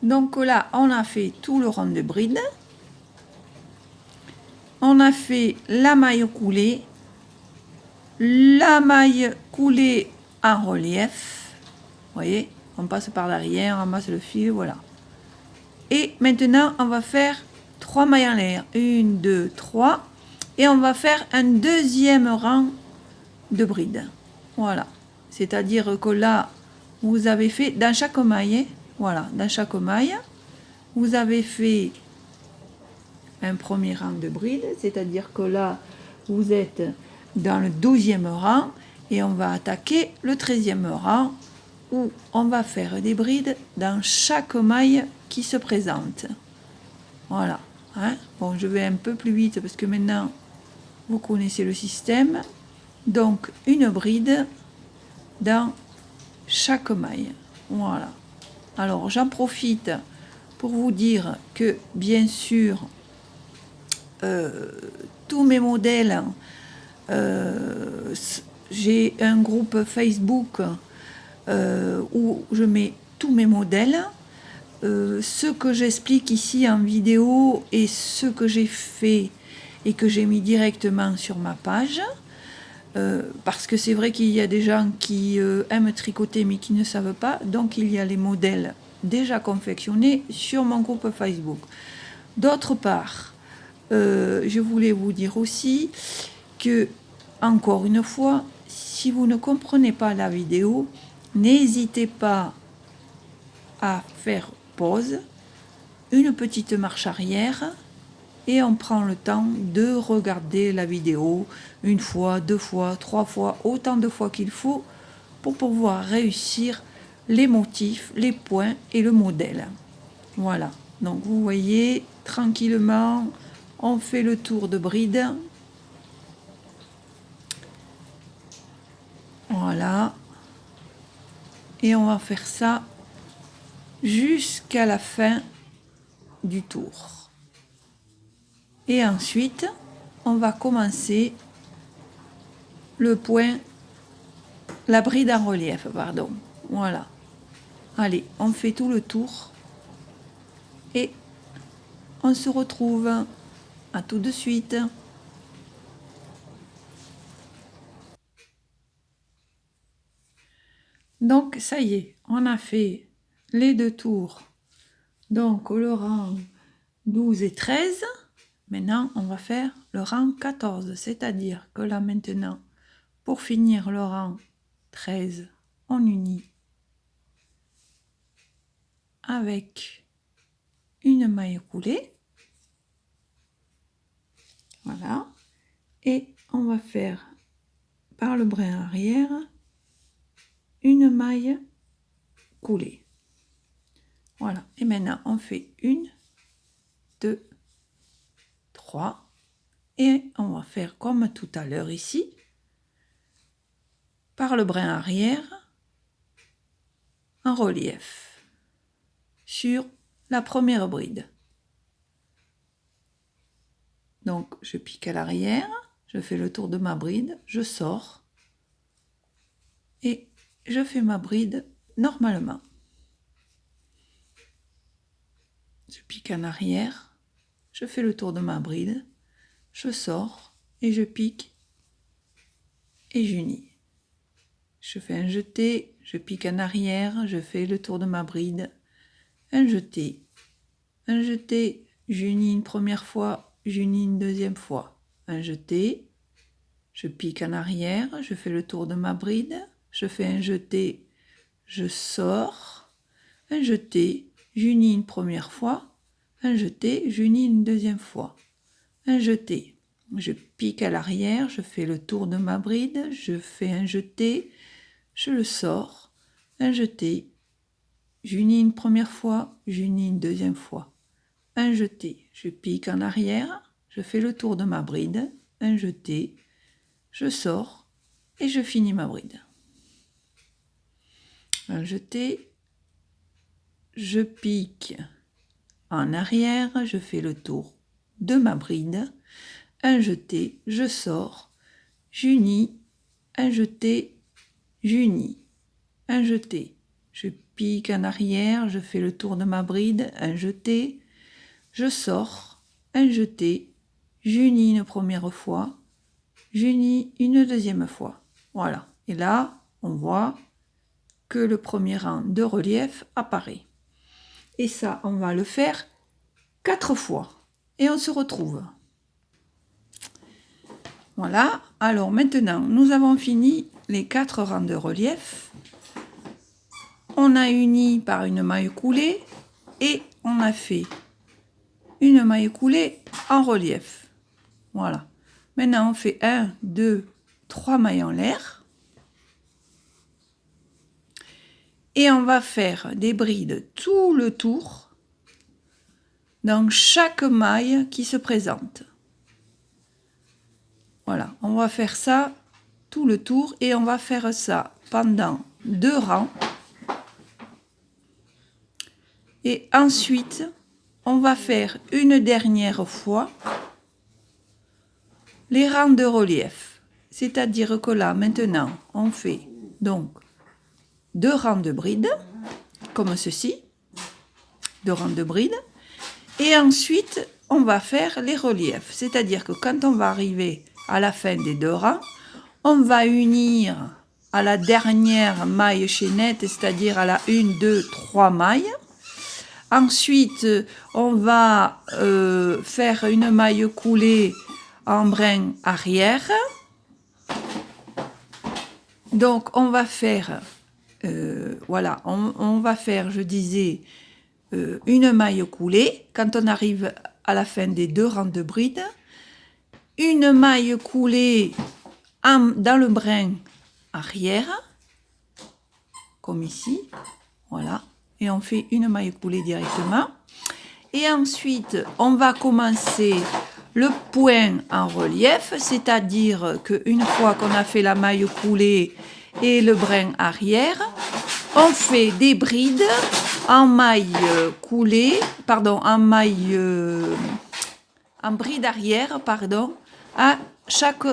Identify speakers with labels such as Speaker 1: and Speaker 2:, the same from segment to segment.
Speaker 1: Donc là, on a fait tout le rond de bride. On a fait la maille coulée en relief. Vous voyez, on passe par l'arrière, on passe le fil, voilà. Et maintenant, on va faire 3 mailles en l'air. 1, 2, 3. Et on va faire un deuxième rang de bride. Voilà. C'est-à-dire que là, vous avez fait dans chaque maille, voilà, dans chaque maille, vous avez fait un premier rang de bride, c'est-à-dire que là, vous êtes dans le 12e rang et on va attaquer le 13e rang où on va faire des brides dans chaque maille qui se présente. Voilà. Hein? Bon, je vais un peu plus vite parce que maintenant, vous connaissez le système. Donc, une bride dans chaque maille. Voilà. Alors, j'en profite pour vous dire que, bien sûr, tous mes modèles, j'ai un groupe Facebook où je mets tous mes modèles. Ce que j'explique ici en vidéo et ce que j'ai fait et que j'ai mis directement sur ma page. Parce que c'est vrai qu'il y a des gens qui aiment tricoter mais qui ne savent pas. Donc il y a les modèles déjà confectionnés sur mon groupe Facebook. D'autre part, je voulais vous dire aussi que, encore une fois, si vous ne comprenez pas la vidéo, n'hésitez pas à faire pause, une petite marche arrière et on prend le temps de regarder la vidéo une fois, deux fois, trois fois, autant de fois qu'il faut pour pouvoir réussir les motifs, les points et le modèle. Voilà, donc vous voyez, tranquillement, on fait le tour de bride. Voilà. Et on va faire ça jusqu'à la fin du tour. Et ensuite, on va commencer le point, la bride en relief, pardon. Voilà. Allez, on fait tout le tour. Et on se retrouve. À tout de suite. Donc, ça y est, on a fait les deux tours. Donc, le rang 12 et 13. Maintenant, on va faire le rang 14. C'est-à-dire que là, maintenant, pour finir le rang 13, on unit avec une maille coulée. Voilà. Et on va faire par le brin arrière une maille coulée. Voilà. Et maintenant, on fait 1, 2, 3. Et on va faire comme tout à l'heure ici. Par le brin arrière, en relief. Sur la première bride. Donc, je pique à l'arrière. Je fais le tour de ma bride. Je sors. Et je fais ma bride normalement. Je pique en arrière. Je fais le tour de ma bride. Je sors et je pique et j'unis. Je fais un jeté, je pique en arrière, je fais le tour de ma bride, un jeté, j'unis une première fois, j'unis une deuxième fois, un jeté, je pique en arrière, je fais le tour de ma bride, je fais un jeté, je sors, un jeté, j'unis une première fois, un jeté, j'unis une deuxième fois, un jeté. Je pique à l'arrière, je fais le tour de ma bride, je fais un jeté, je le sors, un jeté, j'unis une première fois, j'unis une deuxième fois, un jeté, je pique en arrière, je fais le tour de ma bride, un jeté, je sors et je finis ma bride. Un jeté, je pique en arrière, je fais le tour de ma bride, un jeté, je sors, j'unis, un jeté, j'unis, un jeté, je pique en arrière, je fais le tour de ma bride, un jeté, je sors, un jeté, j'unis une première fois, j'unis une deuxième fois. Voilà. Et là, on voit que le premier rang de relief apparaît. Et ça, on va le faire 4 fois. Et on se retrouve. Voilà. Alors maintenant, nous avons fini les 4 rangs de relief. On a uni par une maille coulée et on a fait une maille coulée en relief. Voilà. Maintenant, on fait 1, 2, 3 mailles en l'air. Et on va faire des brides tout le tour dans chaque maille qui se présente. Voilà, on va faire ça tout le tour et on va faire ça pendant 2 rangs. Et ensuite, on va faire une dernière fois les rangs de relief. C'est-à-dire que là, maintenant, on fait donc 2 rangs de brides, comme ceci, 2 rangs de brides. Et ensuite, on va faire les reliefs. C'est-à-dire que quand on va arriver à la fin des 2 rangs, on va unir à la dernière maille chaînette, c'est-à-dire à la 1, 2, 3 mailles. Ensuite, on va faire une maille coulée en brin arrière. Donc, on va faire, voilà, on va faire, je disais, une maille coulée quand on arrive à la fin des 2 rangs de brides. Une maille coulée dans le brin arrière, comme ici, voilà, et on fait une maille coulée directement. Et ensuite, on va commencer le point en relief, c'est-à-dire qu'une fois qu'on a fait la maille coulée et le brin arrière, on fait des brides en maille coulée, pardon, en bride arrière, pardon, à chaque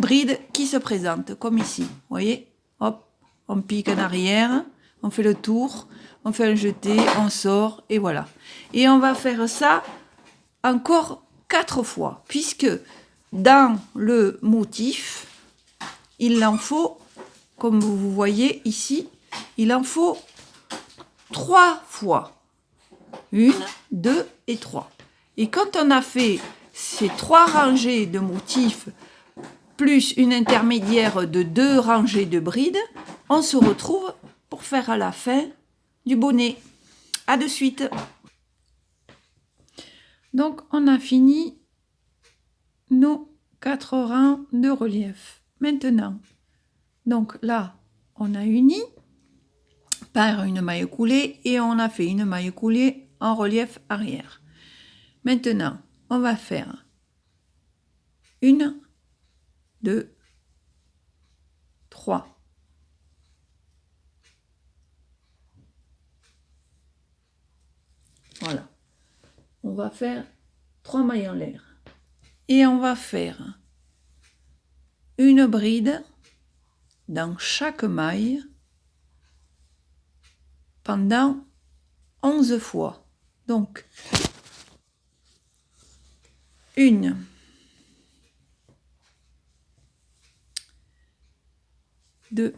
Speaker 1: bride qui se présente, comme ici. Vous voyez, hop, on pique en arrière, on fait le tour, on fait un jeté, on sort, et voilà. Et on va faire ça encore 4 fois, puisque dans le motif, il en faut, comme vous voyez ici, il en faut 3 fois. 1, 2 et 3. Et quand on a fait ces 3 rangées de motifs, plus une intermédiaire de 2 rangées de brides, on se retrouve pour faire à la fin du bonnet. À de suite. Donc, on a fini nos 4 rangs de relief. Maintenant, donc là, on a uni par une maille coulée et on a fait une maille coulée en relief arrière. Maintenant, on va faire 1, 2, 3. Voilà. On va faire 3 mailles en l'air. Et on va faire une bride dans chaque maille pendant 11 fois. Donc, 1, 2,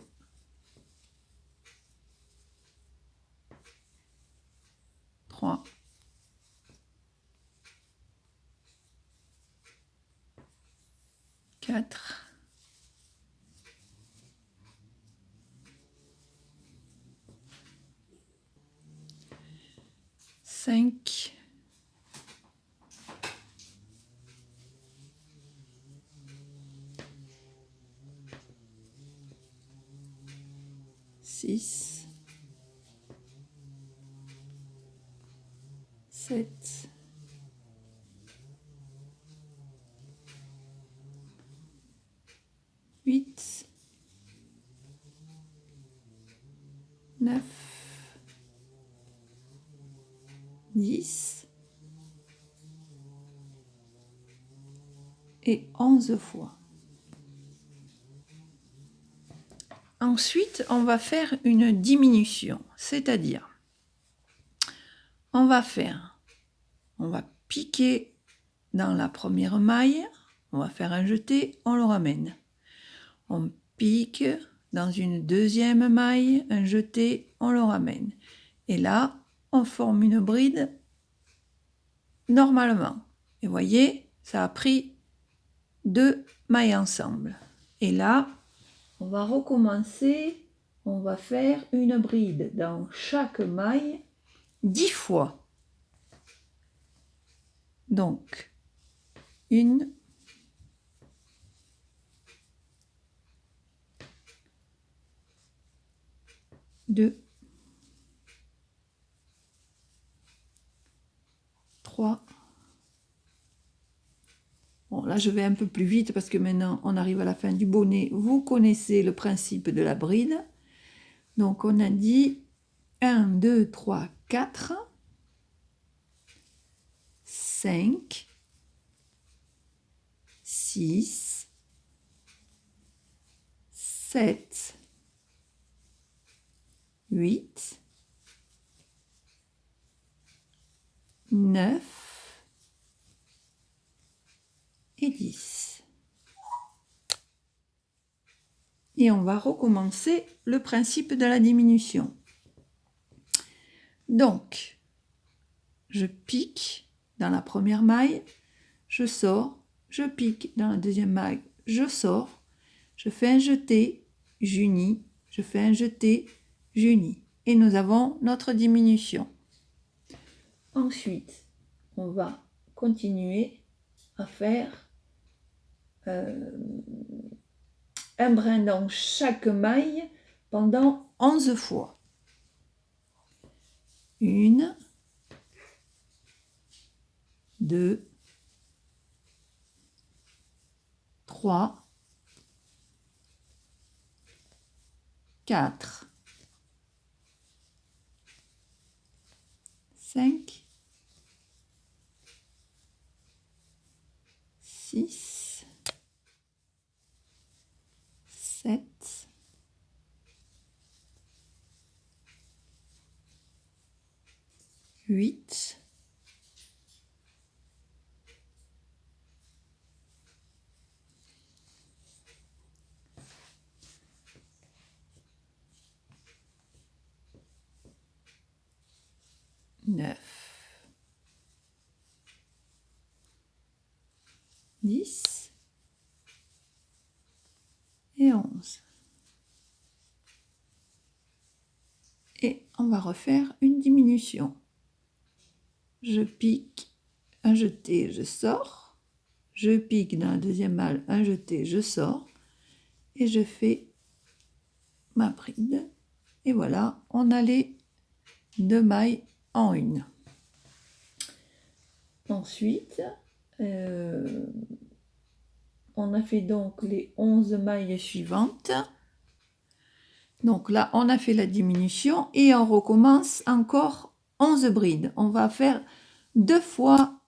Speaker 1: 3, 4, 5, 6, 7, 8, 9, 10 et 11 fois. Ensuite, on va faire une diminution, c'est-à-dire, on va piquer dans la première maille, on va faire un jeté, on le ramène. On pique dans une deuxième maille, un jeté, on le ramène. Et là, on forme une bride normalement. Et vous voyez, ça a pris 2 mailles ensemble. Et là, on va recommencer, on va faire une bride dans chaque maille 10 fois. Donc, 1, 2, 3. Bon, là, je vais un peu plus vite parce que maintenant, on arrive à la fin du bonnet. Vous connaissez le principe de la bride. Donc, on a dit 1, 2, 3, 4, 5, 6, 7, 8, 9 et 10. Et on va recommencer le principe de la diminution. Donc, je pique dans la première maille, je sors, je pique dans la deuxième maille, je sors, je fais un jeté, j'unis, je fais un jeté, j'unis. Et nous avons notre diminution. Ensuite, on va continuer à faire un brin dans chaque maille pendant 11 fois. 1, 2, 3, 4, 5, 6, 7, 8, 9, 10 et 11. Et on va refaire une diminution. Je pique, un jeté, je sors. Je pique dans la deuxième maille, un jeté, je sors. Et je fais ma bride. Et voilà, on a les 2 mailles en une. Ensuite, on a fait donc les 11 mailles suivantes. Donc là, on a fait la diminution et on recommence encore 11 brides. On va faire 2 fois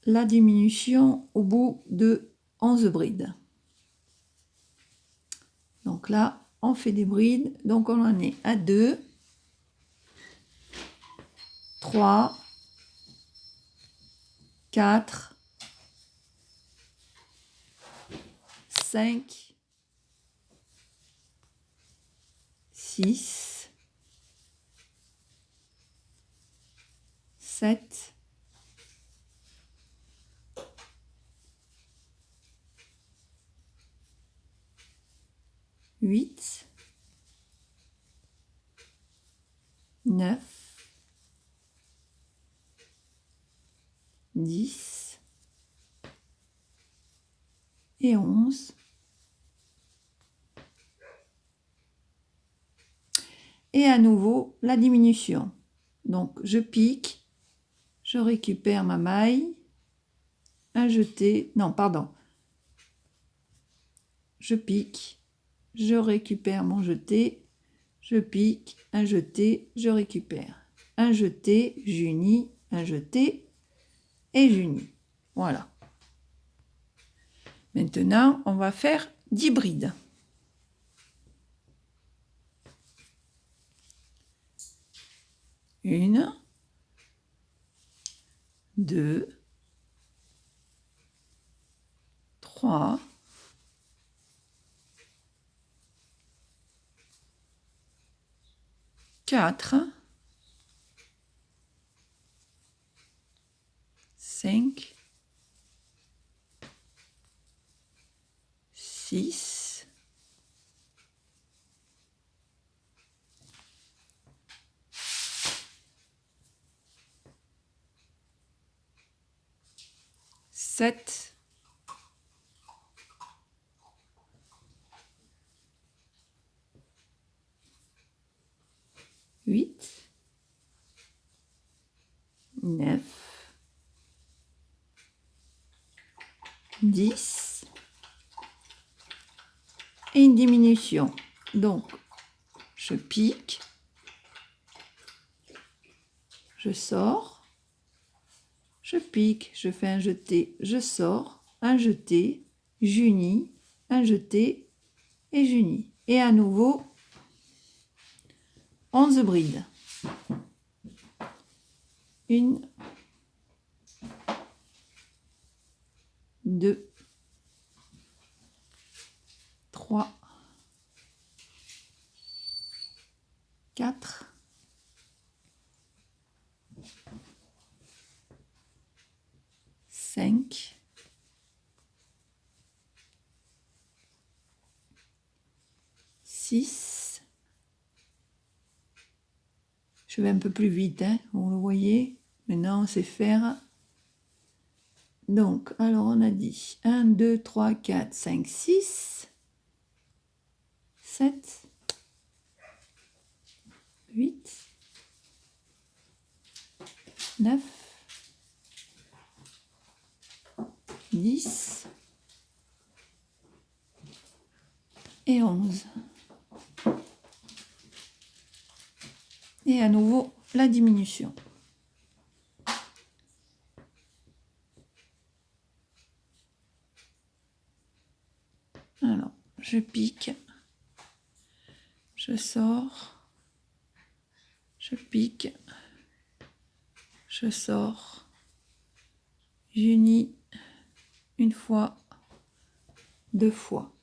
Speaker 1: la diminution au bout de 11 brides. Donc là, on fait des brides. Donc on en est à 2, 3, 4, 5, 6, 7, 8, 9, 10 et 11. Et à nouveau la diminution. Donc je pique, je récupère ma maille, un jeté, non pardon, je pique, je récupère mon jeté, je pique, un jeté, je récupère, un jeté, j'unis, un jeté et j'unis. Voilà. Maintenant, on va faire 10 brides. 1, 2, 3, 4, 5, 6, 7, 8, 9, 10 et une diminution. Donc, je pique, je sors, je pique, je fais un jeté, je sors, un jeté, j'unis, un jeté et j'unis. Et à nouveau, 11 brides. 1, 2, 3, 4, 5, 6, je vais un peu plus vite, hein, vous le voyez, maintenant on sait faire. Donc, alors on a dit 1, 2, 3, 4, 5, 6, 7, 8, 9, 10 et 11. Et à nouveau, la diminution. Alors, je pique, je sors, je pique, je sors, j'unis une fois, 2 fois.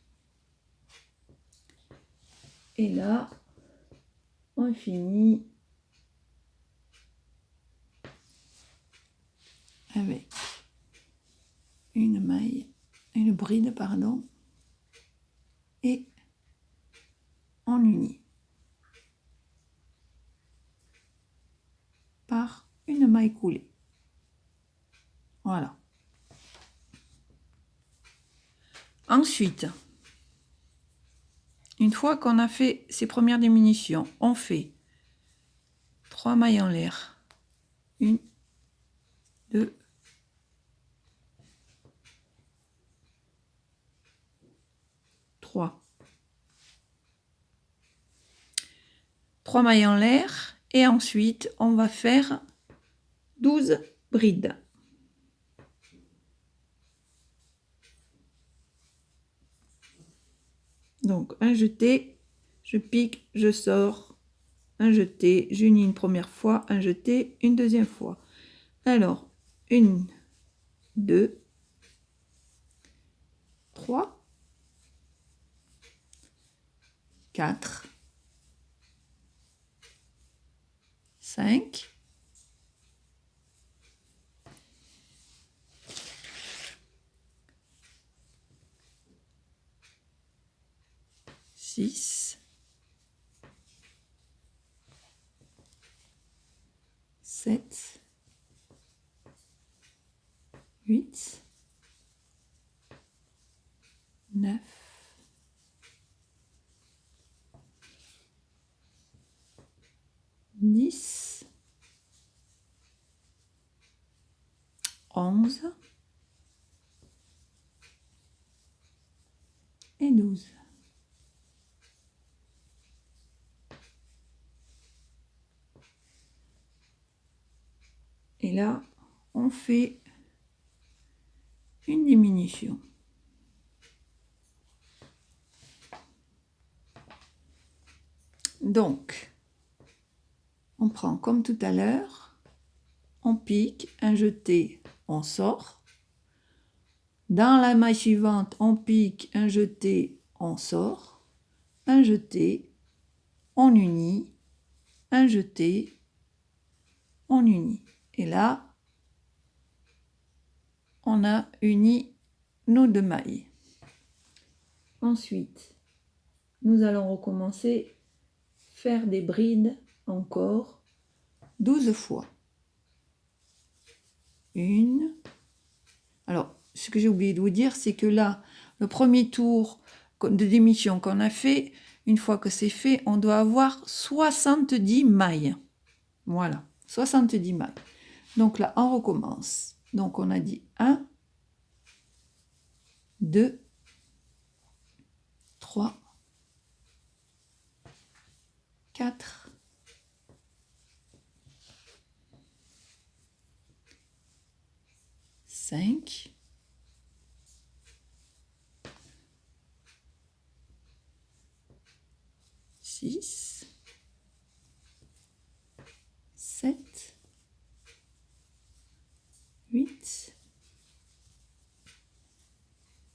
Speaker 1: Et là, on finit avec une maille, une bride, pardon, et on unit par une maille coulée. Voilà. Ensuite, une fois qu'on a fait ces premières diminutions, on fait 3 mailles en l'air. 1, 2, 3. 3 mailles en l'air et ensuite on va faire 12 brides. Donc un jeté, je pique, je sors, un jeté, j'unis une première fois, un jeté, une deuxième fois. Alors 1, 2, 3, 4, 5, 6, 7, 8, 9, 10, 11 et 12. Et là, on fait une diminution. Donc, On prend comme tout à l'heure, on pique, un jeté, on sort. Dans la maille suivante, on pique, un jeté, on sort. Un jeté, on unit, un jeté, on unit. Et là, on a uni nos 2 mailles. Ensuite, nous allons recommencer, faire des brides encore 12 fois. Une. Alors, ce que j'ai oublié de vous dire, c'est que là, le premier tour de démission qu'on a fait, une fois que c'est fait, on doit avoir 70 mailles. Voilà, 70 mailles. Donc là, on recommence. Donc, on a dit 1, 2, 3, 4, 5, 6, 7, 8,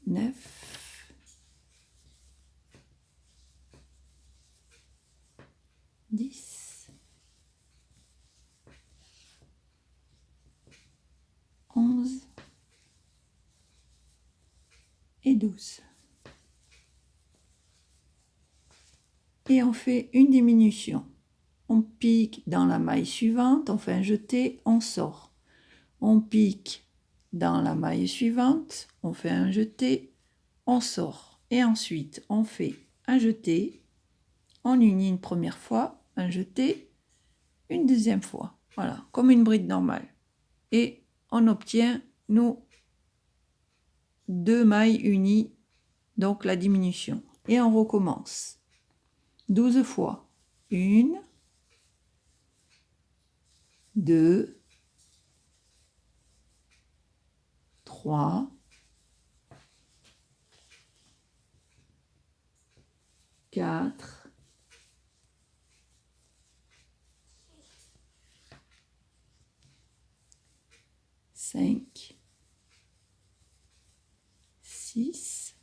Speaker 1: 9, 10, 11 et 12. Et on fait une diminution. On pique dans la maille suivante, on fait un jeté, on sort. On pique dans la maille suivante, on fait un jeté, on sort. Et ensuite, on fait un jeté, on unit une première fois, un jeté, une deuxième fois. Voilà, comme une bride normale. Et on obtient nos 2 mailles unies, donc la diminution. Et on recommence 12 fois. 1, 2, 3, 4, 5, 6,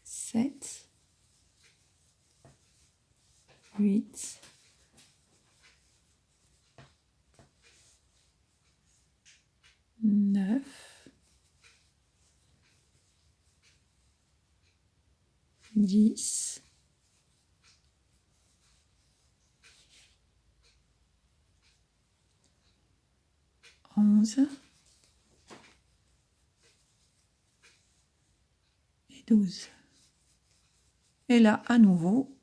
Speaker 1: 7, 8, 9, 10, 11 et 12. Et là, à nouveau,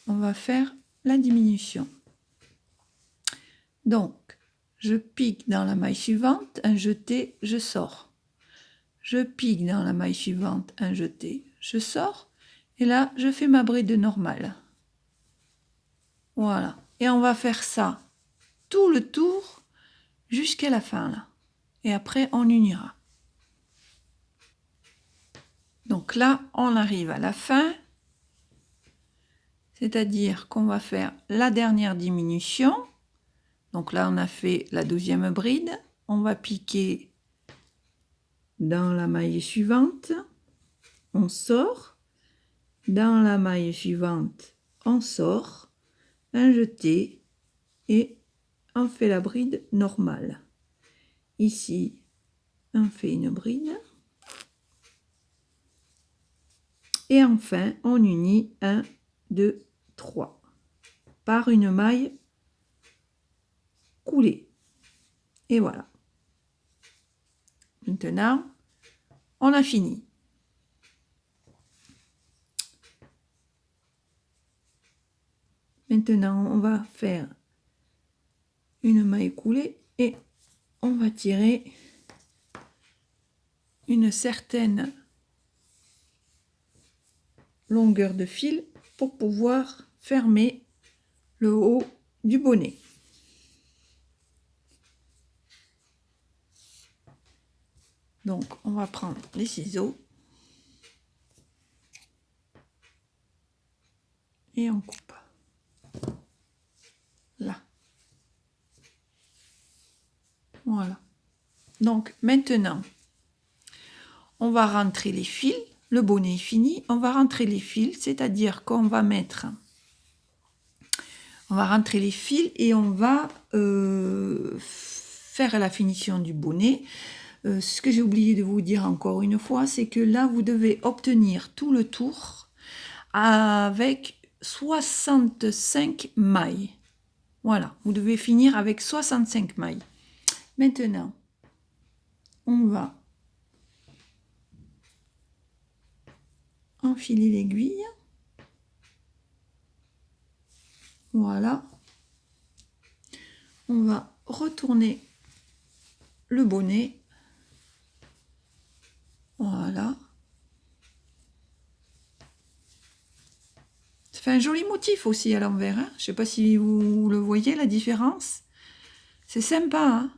Speaker 1: on va faire la diminution. Donc, je pique dans la maille suivante, un jeté, je sors. Je pique dans la maille suivante, un jeté, je sors. Et là, je fais ma bride normale. Voilà. Et on va faire ça tout le tour jusqu'à la fin là. Et après, on unira. Donc là, on arrive à la fin. C'est-à-dire qu'on va faire la dernière diminution. Donc là, on a fait la 12e bride. On va piquer dans la maille suivante. On sort. Dans la maille suivante, on sort. Un jeté. Et on fait la bride normale. Ici, on fait une bride. Et enfin, on unit 1, 2, 3 par une maille coulée. Et voilà. Maintenant, on a fini. Maintenant, on va faire une maille coulée et on va tirer une certaine longueur de fil pour pouvoir fermer le haut du bonnet. Donc, on va prendre les ciseaux et on coupe. Là. Voilà. Donc, maintenant, on va rentrer les fils. Le bonnet est fini. On va rentrer les fils, c'est-à-dire qu'on va mettre... On va rentrer les fils et on va faire la finition du bonnet. Ce que j'ai oublié de vous dire encore une fois, c'est que là, vous devez obtenir tout le tour avec 65 mailles. Voilà, vous devez finir avec 65 mailles. Maintenant, on va enfiler l'aiguille. Voilà. On va retourner le bonnet. Voilà. Ça fait un joli motif aussi à l'envers. Hein. Je ne sais pas si vous le voyez, la différence. C'est sympa. Hein,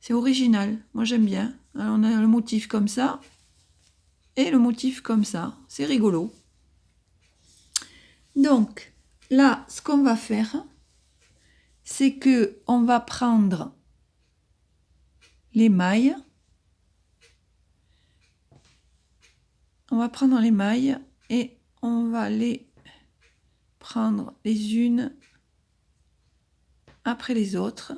Speaker 1: c'est original. Moi, j'aime bien. Alors, on a le motif comme ça. Et le motif comme ça. C'est rigolo. Donc, là, ce qu'on va faire, c'est que on va prendre les mailles. On va prendre les mailles et on va les prendre les unes après les autres.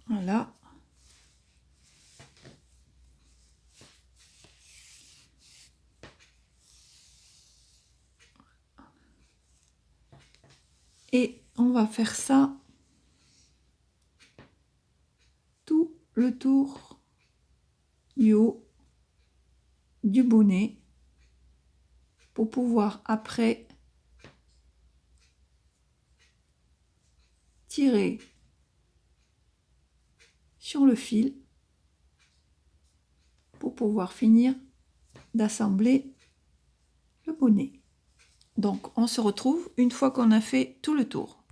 Speaker 1: Voilà. Et on va faire ça tout le tour du haut du bonnet pour pouvoir après tirer sur le fil pour pouvoir finir d'assembler le bonnet. Donc on se retrouve une fois qu'on a fait tout le tour.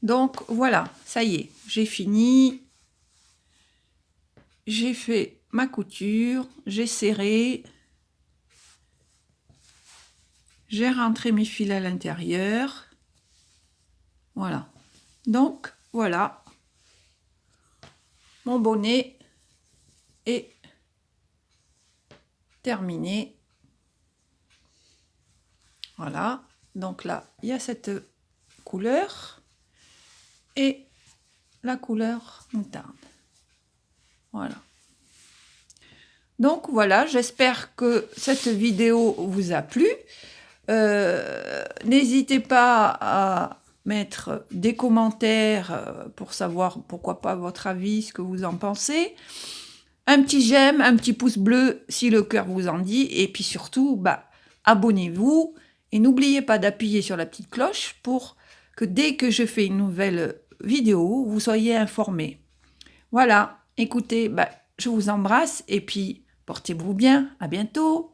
Speaker 1: Donc voilà, ça y est, j'ai fini. J'ai fait ma couture, j'ai serré, j'ai rentré mes fils à l'intérieur. Voilà. Donc, voilà. Mon bonnet est terminé. Voilà. Donc là, il y a cette couleur et la couleur moutarde. Voilà. Donc voilà, j'espère que cette vidéo vous a plu. N'hésitez pas à mettre des commentaires pour savoir, pourquoi pas, votre avis, ce que vous en pensez. Un petit j'aime, un petit pouce bleu si le cœur vous en dit. Et puis surtout, abonnez-vous. Et n'oubliez pas d'appuyer sur la petite cloche pour que dès que je fais une nouvelle vidéo, vous soyez informés. Voilà, écoutez, je vous embrasse et puis portez-vous bien. À bientôt.